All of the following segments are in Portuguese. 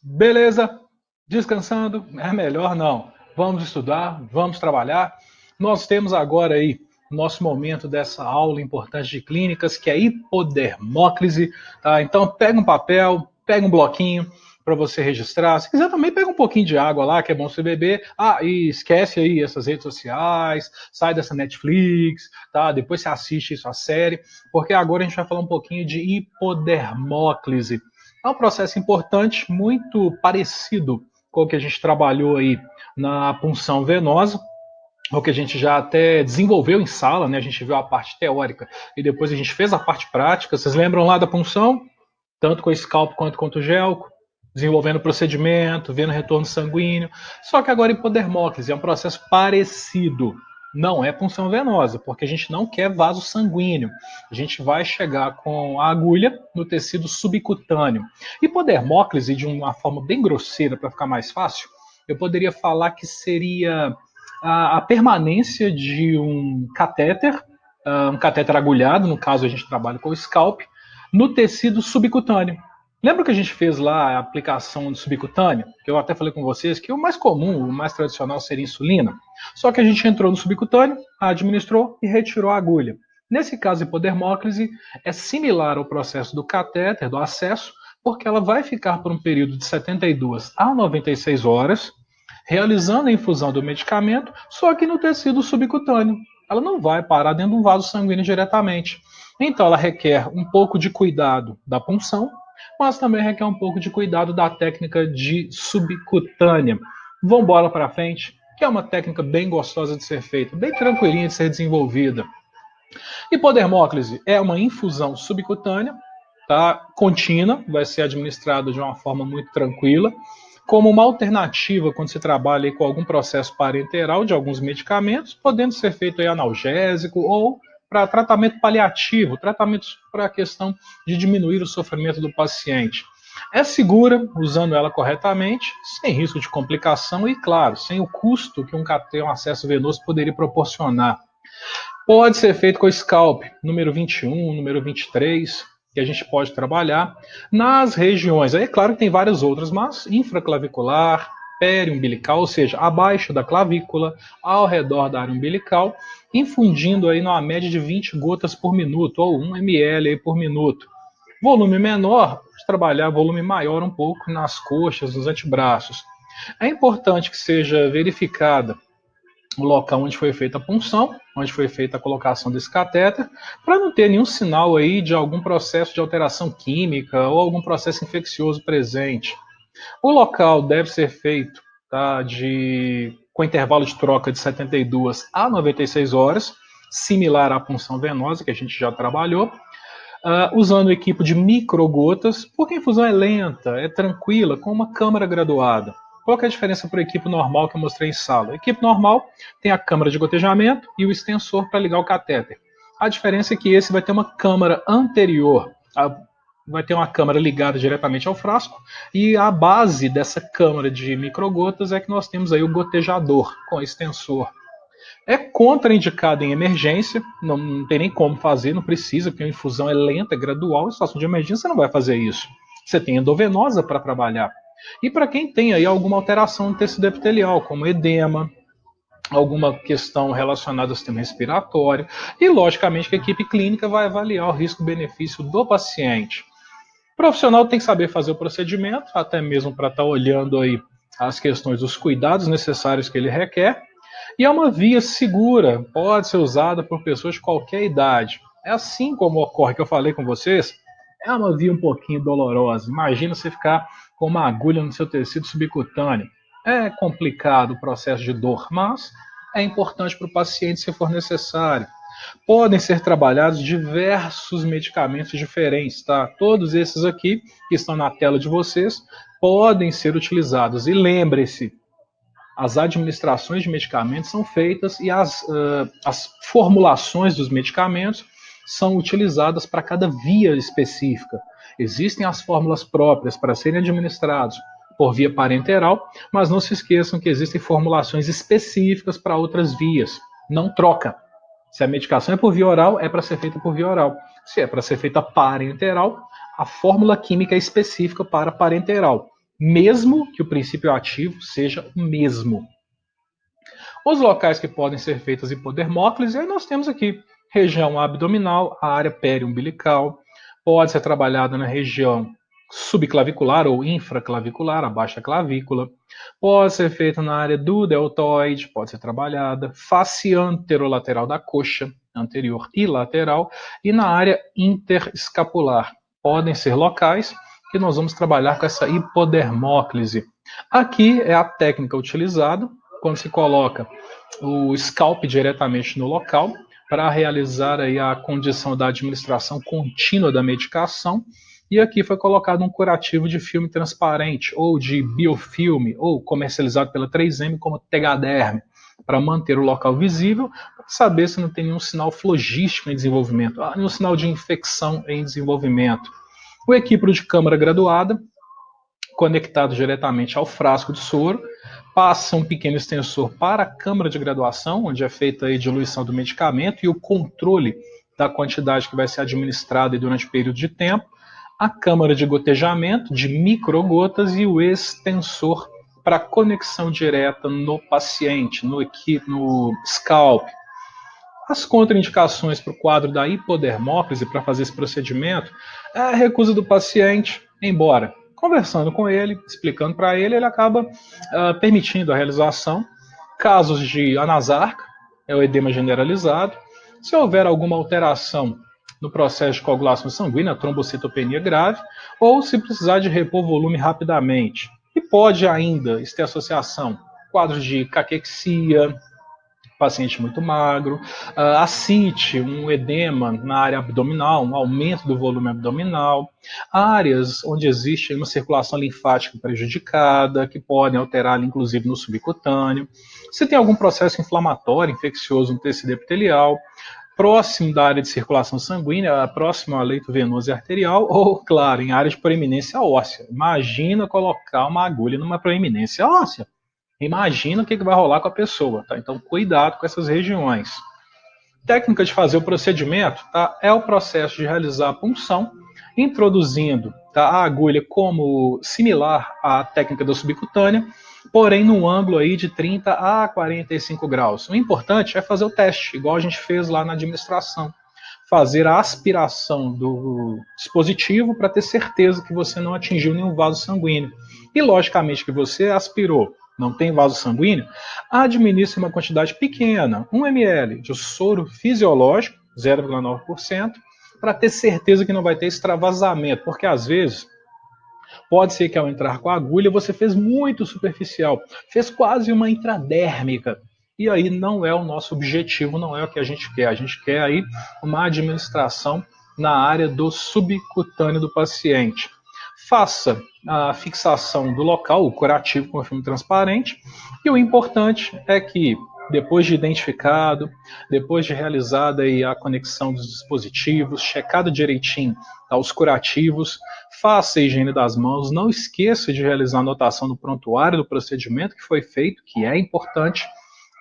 Beleza? Descansando? É melhor não. Vamos estudar, vamos trabalhar. Nós temos agora aí nosso momento dessa aula importante de clínicas, que é a hipodermóclise, tá? Então pega um papel, pega um bloquinho para você registrar. Se quiser também pega um pouquinho de água lá, que é bom você beber. Ah, e esquece aí essas redes sociais, sai dessa Netflix, tá? Depois você assiste isso a série, porque agora a gente vai falar um pouquinho de hipodermóclise. É um processo importante, muito parecido com o que a gente trabalhou aí na punção venosa, o que a gente já até desenvolveu em sala, né? A gente viu a parte teórica e depois a gente fez a parte prática. Vocês lembram lá da punção? Tanto com o scalp quanto com o gelco, desenvolvendo o procedimento, vendo retorno sanguíneo. Só que agora hipodermóclise é um processo parecido. Não é punção venosa, porque a gente não quer vaso sanguíneo. A gente vai chegar com a agulha no tecido subcutâneo. Hipodermóclise, de uma forma bem grosseira, para ficar mais fácil, eu poderia falar que seria a permanência de um catéter agulhado, no caso a gente trabalha com o scalp, no tecido subcutâneo. Lembra que a gente fez lá a aplicação do subcutâneo? Que eu até falei com vocês que o mais comum, o mais tradicional seria insulina. Só que a gente entrou no subcutâneo, administrou e retirou a agulha. Nesse caso, a hipodermóclise é similar ao processo do catéter, do acesso, porque ela vai ficar por um período de 72 a 96 horas, realizando a infusão do medicamento, só que no tecido subcutâneo. Ela não vai parar dentro de um vaso sanguíneo diretamente. Então, ela requer um pouco de cuidado da punção, mas também requer um pouco de cuidado da técnica de subcutânea. Vamos embora para frente, que é uma técnica bem gostosa de ser feita, bem tranquilinha de ser desenvolvida. Hipodermóclise é uma infusão subcutânea, tá? Contínua, vai ser administrada de uma forma muito tranquila, como uma alternativa quando se trabalha com algum processo parenteral de alguns medicamentos, podendo ser feito aí analgésico ou para tratamento paliativo, tratamentos para a questão de diminuir o sofrimento do paciente. É segura, usando ela corretamente, sem risco de complicação e, claro, sem o custo que um acesso venoso poderia proporcionar. Pode ser feito com scalp, número 21, número 23, que a gente pode trabalhar nas regiões. Aí é claro que tem várias outras, mas infraclavicular, periumbilical, ou seja, abaixo da clavícula, ao redor da área umbilical, infundindo aí numa média de 20 gotas por minuto, ou 1 ml aí por minuto. Volume menor, trabalhar volume maior um pouco nas coxas, nos antebraços. É importante que seja verificada o local onde foi feita a punção, onde foi feita a colocação desse catéter, para não ter nenhum sinal aí de algum processo de alteração química ou algum processo infeccioso presente. O local deve ser feito, tá, com intervalo de troca de 72 a 96 horas, similar à punção venosa que a gente já trabalhou, usando o equipo de microgotas, porque a infusão é lenta, é tranquila, com uma câmara graduada. Qual que é a diferença para a equipe normal que eu mostrei em sala? A equipe normal tem a câmara de gotejamento e o extensor para ligar o catéter. A diferença é que esse vai ter uma câmara anterior, vai ter uma câmara ligada diretamente ao frasco, e a base dessa câmara de microgotas é que nós temos aí o gotejador com extensor. É contraindicado em emergência, não tem nem como fazer, não precisa, porque a infusão é lenta, é gradual, em situação de emergência você não vai fazer isso. Você tem endovenosa para trabalhar. E para quem tem aí alguma alteração no tecido epitelial, como edema, alguma questão relacionada ao sistema respiratório, e logicamente que a equipe clínica vai avaliar o risco-benefício do paciente. O profissional tem que saber fazer o procedimento, até mesmo para estar olhando aí as questões dos cuidados necessários que ele requer, e é uma via segura, pode ser usada por pessoas de qualquer idade. É assim como ocorre que eu falei com vocês, é uma via um pouquinho dolorosa. Imagina você ficar com uma agulha no seu tecido subcutâneo. É complicado o processo de dor, mas é importante para o paciente se for necessário. Podem ser trabalhados diversos medicamentos diferentes, tá? Todos esses aqui, que estão na tela de vocês, podem ser utilizados. E lembre-se, as administrações de medicamentos são feitas e as formulações dos medicamentos são utilizadas para cada via específica. Existem as fórmulas próprias para serem administrados por via parenteral, mas não se esqueçam que existem formulações específicas para outras vias. Não troca. Se a medicação é por via oral, é para ser feita por via oral. Se é para ser feita parenteral, a fórmula química é específica para parenteral. mesmo que o princípio ativo seja o mesmo. Os locais que podem ser feitas hipodermóclise, aí nós temos aqui região abdominal, a área periumbilical, pode ser trabalhada na região subclavicular ou infraclavicular, abaixo da clavícula, pode ser feita na área do deltoide, pode ser trabalhada, face anterolateral da coxa, anterior e lateral, e na área interescapular. Podem ser locais que nós vamos trabalhar com essa hipodermóclise. Aqui é a técnica utilizada quando se coloca o scalp diretamente no local para realizar aí a condição da administração contínua da medicação. E aqui foi colocado um curativo de filme transparente ou de biofilme ou comercializado pela 3M como Tegaderm para manter o local visível, para saber se não tem nenhum sinal flogístico em desenvolvimento, nenhum sinal de infecção em desenvolvimento. O equipro de câmara graduada, conectado diretamente ao frasco de soro, passa um pequeno extensor para a câmara de graduação, onde é feita a diluição do medicamento e o controle da quantidade que vai ser administrada durante o período de tempo, a câmara de gotejamento de microgotas e o extensor para conexão direta no paciente, no scalp. As contraindicações para o quadro da hipodermóclise para fazer esse procedimento é a recusa do paciente, embora conversando com ele, explicando para ele, ele acaba permitindo a realização. Casos de anasarca, é o edema generalizado. Se houver alguma alteração no processo de coagulação sanguínea, trombocitopenia grave, ou se precisar de repor volume rapidamente. E pode ainda ter associação quadros de caquexia, paciente muito magro, ascite, um edema na área abdominal, um aumento do volume abdominal, áreas onde existe uma circulação linfática prejudicada, que podem alterar inclusive no subcutâneo, se tem algum processo inflamatório, infeccioso no tecido epitelial, próximo da área de circulação sanguínea, próximo ao leito venoso e arterial, ou, claro, em área de proeminência óssea. Imagina colocar uma agulha numa proeminência óssea. Imagina o que vai rolar com a pessoa, tá? Então, cuidado com essas regiões. Técnica de fazer o procedimento, tá? É o processo de realizar a punção, introduzindo, tá, a agulha como similar à técnica da subcutânea, porém no ângulo aí de 30 a 45 graus. O importante é fazer o teste, igual a gente fez lá na administração. Fazer a aspiração do dispositivo para ter certeza que você não atingiu nenhum vaso sanguíneo. E, logicamente, que você aspirou, não tem vaso sanguíneo, administre uma quantidade pequena, 1 ml de soro fisiológico, 0,9%, para ter certeza que não vai ter extravasamento, porque às vezes pode ser que ao entrar com a agulha você fez muito superficial, fez quase uma intradérmica, e aí não é o nosso objetivo, não é o que a gente quer. A gente quer aí uma administração na área do subcutâneo do paciente. Faça a fixação do local, o curativo com o filme transparente, e o importante é que depois de identificado, depois de realizada aí a conexão dos dispositivos, checado direitinho os curativos, faça a higiene das mãos, não esqueça de realizar a anotação do prontuário do procedimento que foi feito, que é importante,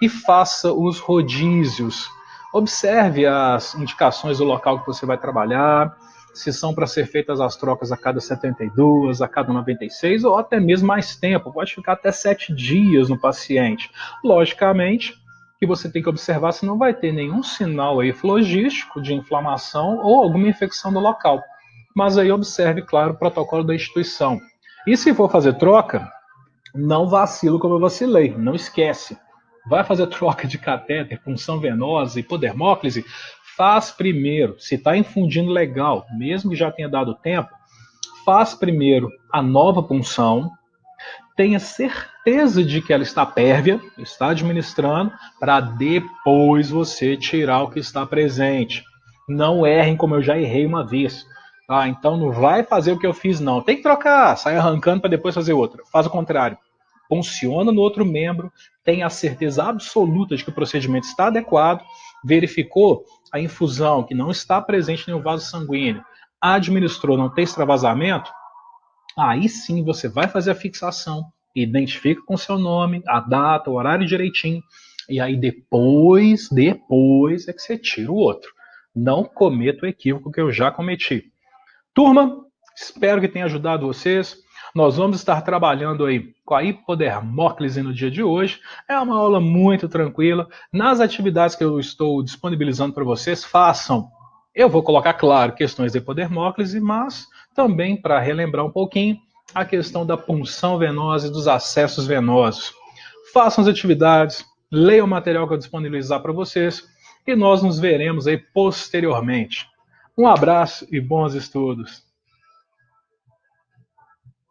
e faça os rodízios. Observe as indicações do local que você vai trabalhar, se são para ser feitas as trocas a cada 72, a cada 96, ou até mesmo mais tempo, pode ficar até 7 dias no paciente. Logicamente, que você tem que observar se não vai ter nenhum sinal aí flogístico de inflamação ou alguma infecção do local. Mas aí observe, claro, o protocolo da instituição. E se for fazer troca, não vacilo como eu vacilei, não esquece. Vai fazer troca de catéter, punção venosa, hipodermóclise, faz primeiro, se está infundindo legal, mesmo que já tenha dado tempo, faz primeiro a nova punção, tenha certeza de que ela está pérvia, está administrando, para depois você tirar o que está presente. Não errem como eu já errei uma vez. Então não vai fazer o que eu fiz, não. Tem que trocar, sai arrancando para depois fazer outra. Faz o contrário. Funciona no outro membro, tem a certeza absoluta de que o procedimento está adequado, verificou a infusão que não está presente em nenhum vaso sanguíneo, administrou, não tem extravasamento, aí sim você vai fazer a fixação, identifica com seu nome, a data, o horário direitinho, e aí depois é que você tira o outro. Não cometa o equívoco que eu já cometi. Turma, espero que tenha ajudado vocês. Nós vamos estar trabalhando aí com a hipodermóclise no dia de hoje. É uma aula muito tranquila. Nas atividades que eu estou disponibilizando para vocês, façam. Eu vou colocar, claro, questões de hipodermóclise, mas também para relembrar um pouquinho a questão da punção venosa e dos acessos venosos. Façam as atividades, leiam o material que eu disponibilizar para vocês e nós nos veremos aí posteriormente. Um abraço e bons estudos.